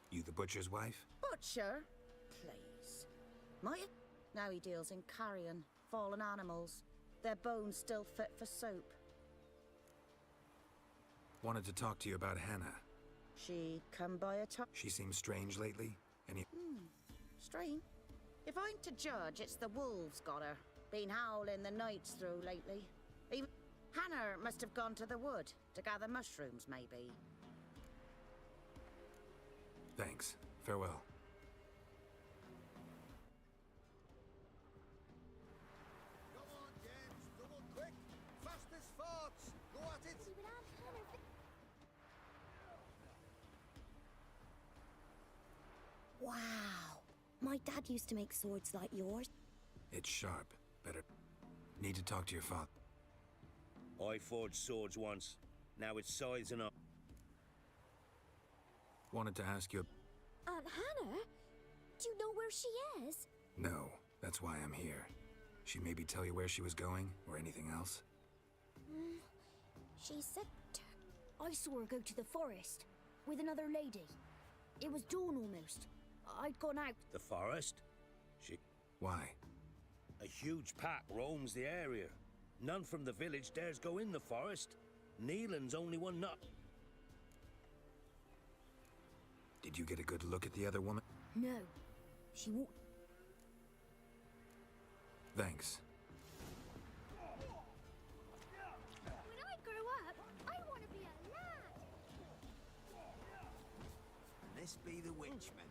You the butcher's wife? Butcher? Please. Might now he deals in carrion, fallen animals. Their bones still fit for soup. Wanted to talk to you about Hannah. She come by a time. She seems strange lately. Any... Strange. If I'm to judge, it's the wolves got her. Been howling the nights through lately. Even Hannah must have gone to the wood to gather mushrooms, maybe. Thanks. Farewell. Come on, James. Double quick. Fast as farts. Go at it. Wow. My dad used to make swords like yours. It's sharp. Better... Need to talk to your father. I forged swords once. Now it's sizing up. Wanted to ask you... Aunt Hannah? Do you know where she is? No, that's why I'm here. She maybe tell you where she was going, or anything else? She said... I saw her go to the forest with another lady. It was dawn almost. I'd gone out. The forest? She... Why? A huge pack roams the area. None from the village dares go in the forest. Neelan's only one nut. Did you get a good look at the other woman? No. She walked... Thanks. When I grow up, I want to be a lad. This be the witchman.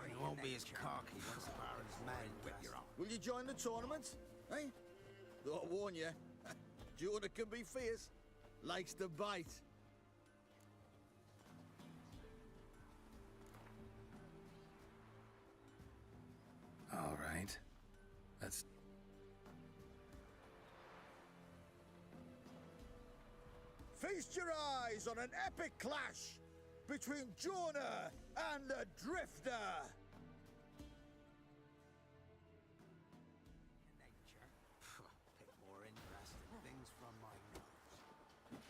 You won't be as cocky once the Baron's men whip your arm. Will you join the tournament? Eh? Though I warn you, Jonah can be fierce. Likes to bite. All right. That's... Feast your eyes on an epic clash between Jonah and the Drifter. Nature. Pick more interesting things from my nose.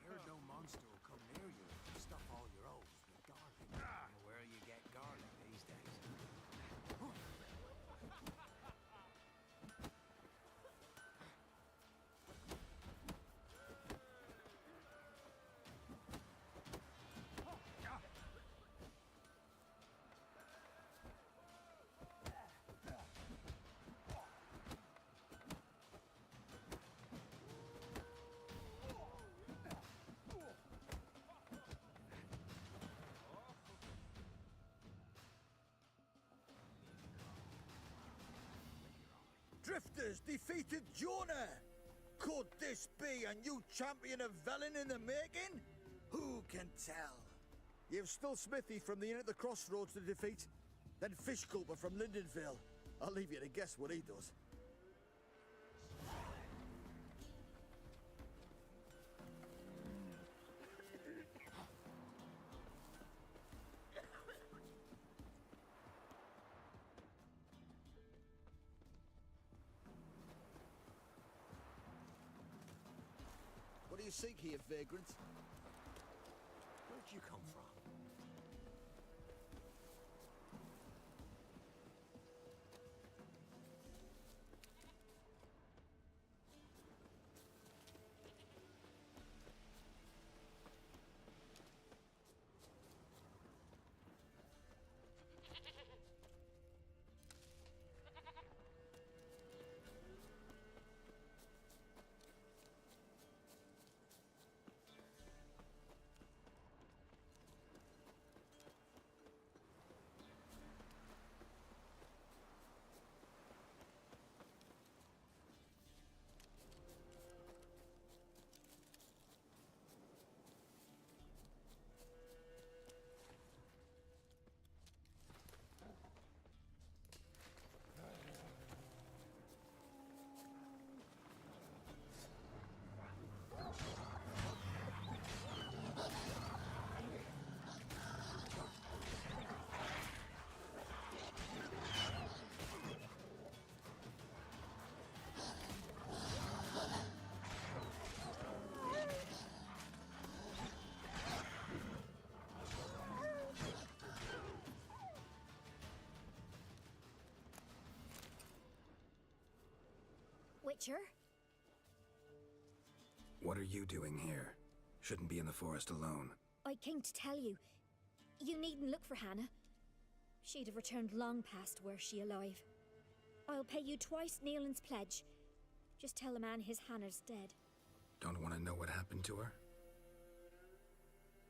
Heard no monster will come near you if you stuff all your O's with garlic. I don't know where you get garlic these days. Drifters defeated Jonah. Could this be a new champion of Velen in the making? Who can tell? You've still Smithy from the Inn at the Crossroads to defeat, then Fishgulper from Lindenville. I'll leave you to guess what he does. What do you seek here, vagrant? Where'd you come from? Witcher? What are you doing here? Shouldn't be in the forest alone. I came to tell you. You needn't look for Hannah. She'd have returned long past were she alive. I'll pay you twice Nealon's pledge. Just tell the man his Hannah's dead. Don't want to know what happened to her?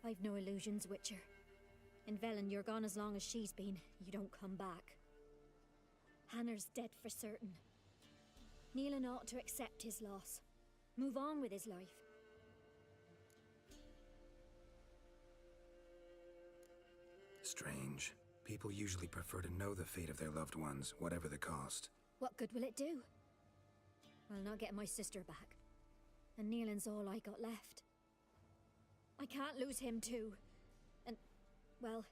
I've no illusions, Witcher. In Velen, you're gone as long as she's been. You don't come back. Hannah's dead for certain. Nealon ought to accept his loss. Move on with his life. Strange. People usually prefer to know the fate of their loved ones, whatever the cost. What good will it do? I'll not get my sister back. And Nealon's all I got left. I can't lose him too. And, well,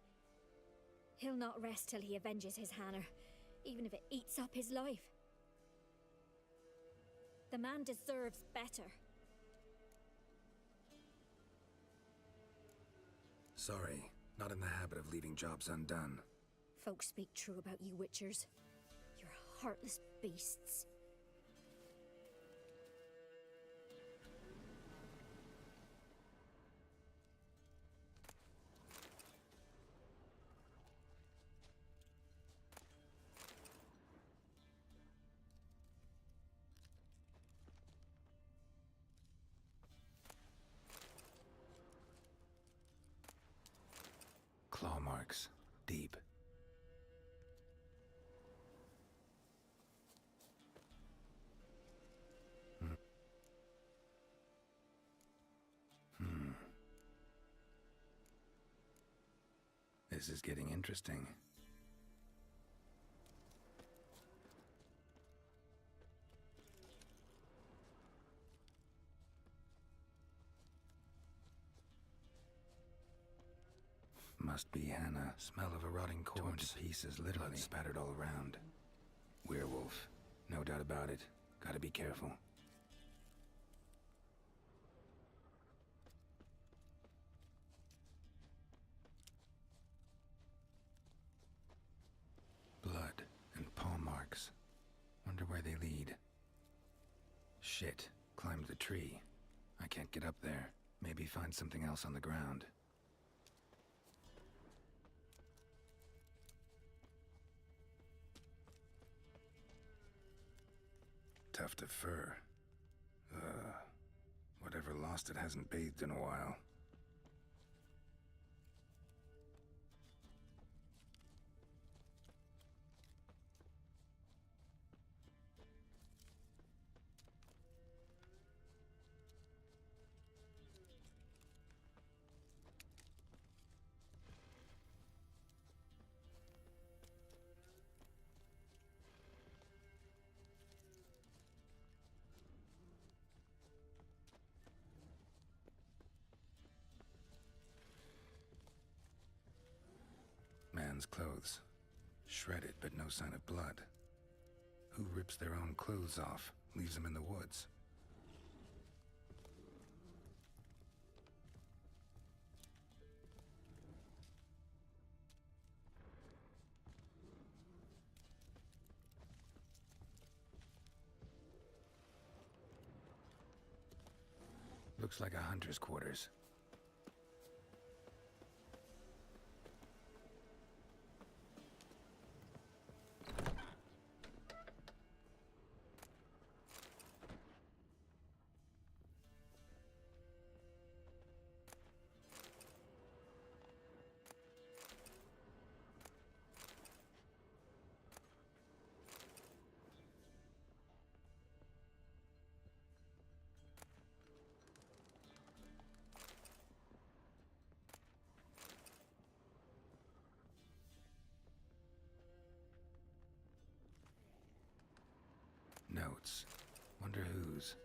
he'll not rest till he avenges his Hannah, even if it eats up his life. The man deserves better. Sorry, not in the habit of leaving jobs undone. Folks speak true about you, Witchers. You're heartless beasts. Claw marks. Deep. This is getting interesting. Must be Hannah. Smell of a rotting corpse. Torn to pieces, literally. Blood spattered all around. Werewolf. No doubt about it. Gotta be careful. Blood and paw marks. Wonder where they lead. Shit. Climbed the tree. I can't get up there. Maybe find something else on the ground. Tuft of fur. Whatever lost it hasn't bathed in a while. Man's clothes. Shredded, but no sign of blood. Who rips their own clothes off, leaves them in the woods? Looks like a hunter's quarters. Notes. Wonder whose.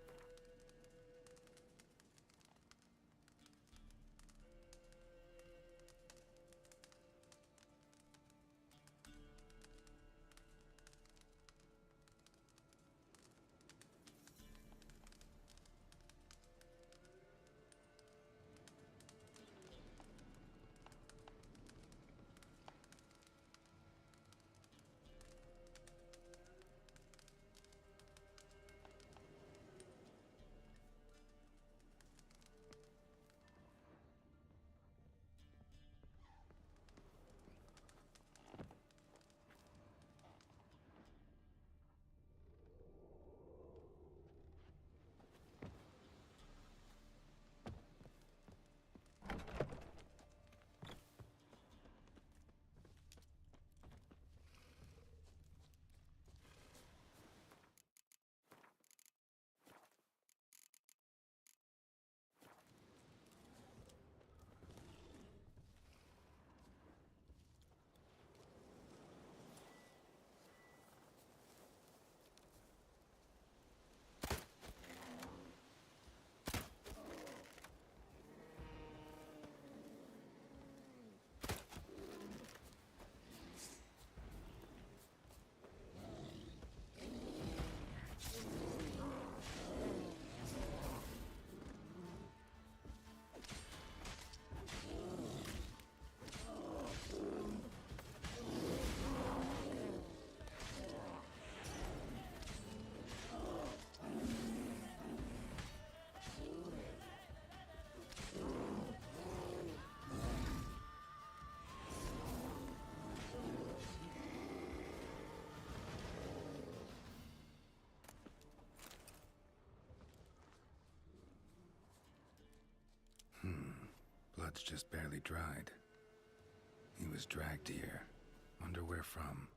blood's just barely dried. He was dragged here. Wonder where from.